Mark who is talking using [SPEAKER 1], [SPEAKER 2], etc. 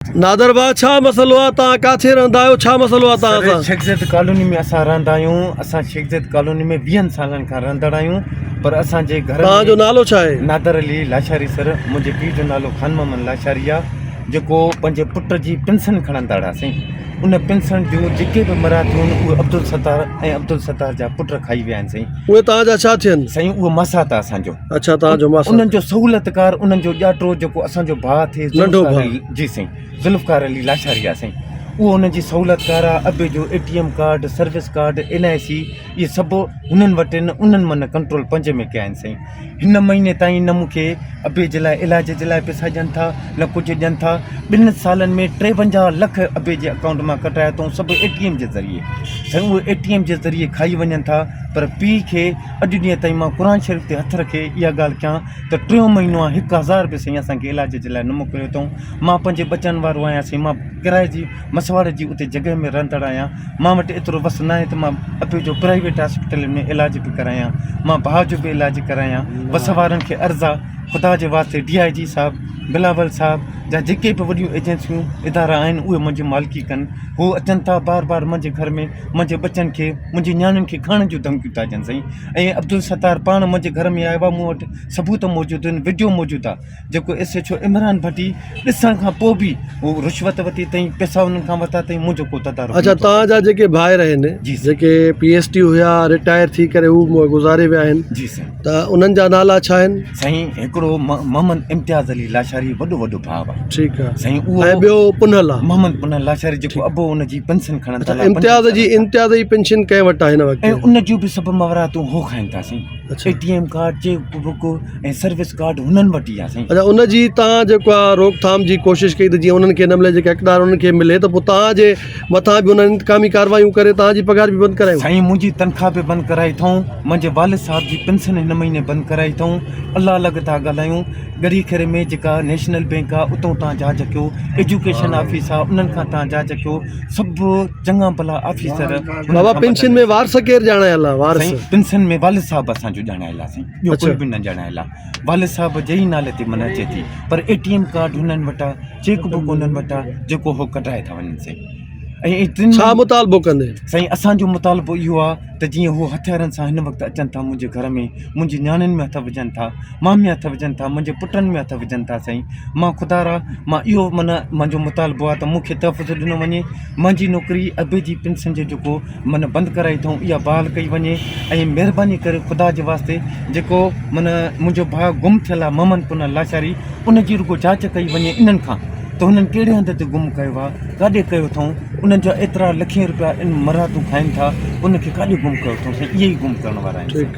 [SPEAKER 1] नादर भाउ छा मसलो आहे? तव्हां किथे रहंदा आहियो? छा मसलो आहे तव्हां सां?
[SPEAKER 2] शेखज़द कॉलोनी में असां रहंदा आहियूं। असां शेखज़द कॉलोनी में 20 सालनि खां रहंदड़ आहियूं। पर असांजे घर
[SPEAKER 1] तव्हांजो नालो छा आहे?
[SPEAKER 2] नादर अली लाशारी सर। मुंहिंजे पीउ जो नालो खान मोहम्मद लाशारी आहे, जेको पंहिंजे पुट जी पेंशन खणंदड़ आहे साईं। उन पेंशन जूं जेके बि मराठियूं आहिनि उहे अब्दुल सत्तार ऐं अब्दुल सत्तार जा पुट खाई विया आहिनि साईं।
[SPEAKER 1] उहे तव्हांजा छा थियनि?
[SPEAKER 2] साईं उहो मासात आहे असांजो।
[SPEAKER 1] अच्छा, तव्हांजो मासा।
[SPEAKER 2] उन्हनि जो सहूलियतकार, उन्हनि जो ॼाटो जेको असांजो भाउ थिए,
[SPEAKER 1] नंढो भाउ।
[SPEAKER 2] जी साईं, ज़ुल्फ़कार अली लाशारी आहे साईं। उहो उन जी सहूलियतकार आहे। अबे जो ATM card, service card, LIC इहे सभु हुननि वटि आहिनि। उन्हनि मन कंट्रोल 5 में कया आहिनि साईं। हिन महीने ताईं न मूंखे अबे जे लाइ इलाज जे लाइ पैसा ॾियनि था, न कुझु ॾियनि था। 2 सालनि में 53 लख अबे जे अकाउंट मां कटाया अथऊं, सभु ATM जे ज़रिए। साईं उहे ATM जे ज़रिए खाई वञनि था। पर पीउ खे अॼु ॾींहं ताईं मां क़ुर शरीफ़ ते हथु रखे इहा ॻाल्हि कयां त 3 महीनो आहे 1000 रुपया साईं असांखे इलाज जे लाइ न मोकिलियो अथऊं। मां पंहिंजे बचनि वारो आहियां साईं। मां किराए जी मसवाड़ जी उते जॻह में रहंदड़ आहियां। मां वटि एतिरो वस न आहे त मां अबे जो प्राइवेट हॉस्पिटल में इलाज बि करायां, मां भाउ जो बि इलाज करायां। वस वारनि खे अर्ज़ु आहे ख़ुदा जे वास्ते DIG साहब, बिलावल साहब जा जेके बि वॾियूं एजेंसियूं इदारा आहिनि उहे मुंहिंजी मालिकी कनि। हू अचनि था बार बार मुंहिंजे घर में, मुंहिंजे बचनि खे, मुंहिंजी नियाणियुनि खे खणण जूं धमकियूं था ॾियनि साईं। ऐं अब्दुल सत्तार पाण मुंहिंजे घर में आयो आहे। मूं वटि सबूत मौजूदु आहिनि, वीडियो मौजूदु आहे। जेको SHO इमरान भट्टी ॾिसण खां पोइ बि हू रिश्वत वरिती अथई, पैसा उन्हनि खां वरिता अथई। मुंहिंजो को तदारुक
[SPEAKER 1] अच्छा, तव्हांजा जेके भाइर आहिनि,
[SPEAKER 2] जी
[SPEAKER 1] जेके PhD हुया, रिटायर थी करे हू गुज़ारे विया आहिनि,
[SPEAKER 2] जी साईं।
[SPEAKER 1] त उन्हनि जा नाला छा आहिनि?
[SPEAKER 2] साईं हिकिड़ो मोहम्मद इम्तियाज़ अली लाशारी, वॾो भाउ आहे
[SPEAKER 1] ठीकु आहे
[SPEAKER 2] साईं। उहो
[SPEAKER 1] ऐं ॿियो पुनल आहे,
[SPEAKER 2] मोहम्मद पुनल लाशारी, जेको अबो उनजी पेंशन खणनि था।
[SPEAKER 1] इम्तियाज़ जी पेंशन कंहिं वटि आहे हिन वक़्तु?
[SPEAKER 2] ऐं उन जूं बि सभु मवरातूं हो खाइनि था साईं।
[SPEAKER 1] अच्छा।
[SPEAKER 2] ATM कार्ड, चेक बुक ऐं सर्विस कार्ड हुननि वटि ई आहे साईं।
[SPEAKER 1] अच्छा, उनजी तव्हां जेको आहे रोकथाम जी कोशिशि कई त जीअं उन्हनि खे हिन महिल जेके हक़दार उन्हनि खे मिले, त पोइ तव्हांजे मथां बि उन्हनि इंतकामी कार्रवाइयूं करे तव्हांजी पघार बि बंदि करायूं?
[SPEAKER 2] साईं मुंहिंजी तनख़्वाह बि बंदि कराई अथऊं, मुंहिंजे वालिद साहब जी पेंशन हिन महीने बंदि कराई अथऊं। अलाह अलॻि था ॻाल्हायूं। गड़ी खेरे में जेका नेशनल बैंक आहे उतां तव्हां जांच कयो, एजुकेशन ऑफिस आहे उन्हनि खां तव्हां जांच कयो। सभु चङा भला ऑफिसर।
[SPEAKER 1] बाबा पेंशन में वारस केरु ॼाणायल आहे? वारस
[SPEAKER 2] साईं पेंशन में वालिद साहब असांजो ॼाणायल आहे साईं, ॿियो कोई बि न ॼाणायल आहे। वालिद साहब जे ई नाले ते मन अचे थी, पर ATM कार्ड हुननि वटि आहे, चेक बुक हुननि वटि आहे, जेको हो कढाए था वञनि साईं। ऐं
[SPEAKER 1] छा मुतालबो कंदे?
[SPEAKER 2] साईं असांजो मुतालबो इहो आहे त जीअं हू हथियारनि सां हिन वक़्तु अचनि था मुंहिंजे घर में, मुंहिंजी नियाणियुनि में हथ विझनि था, मां में हथ विझनि था, मुंहिंजे पुटनि में हथ विझनि था साईं। मां ख़ुदा मां इहो माना मुंहिंजो मुतालबो आहे त मूंखे तहफ़ुज़ ॾिनो वञे। मुंहिंजी नौकिरी अबे जी पेंशन जो जेको माना बंदि कराई अथऊं इहा बहाल कई वञे। ऐं महिरबानी करे ख़ुदा जे वास्ते जेको माना मुंहिंजो भाउ गुम थियल आहे मोहम्मद पुनल लाशारी, उनजी रुगो जांच कई वञे इन्हनि खां त हुननि कहिड़े हंध ते गुम कयो आहे, काॾे कयो अथऊं। उन्हनि जा एतिरा लखें रुपया इन मरातूं खाइनि था, उनखे काॾे गुम कयो अथऊं साईं। इहे ई गुम करण वारा आहिनि।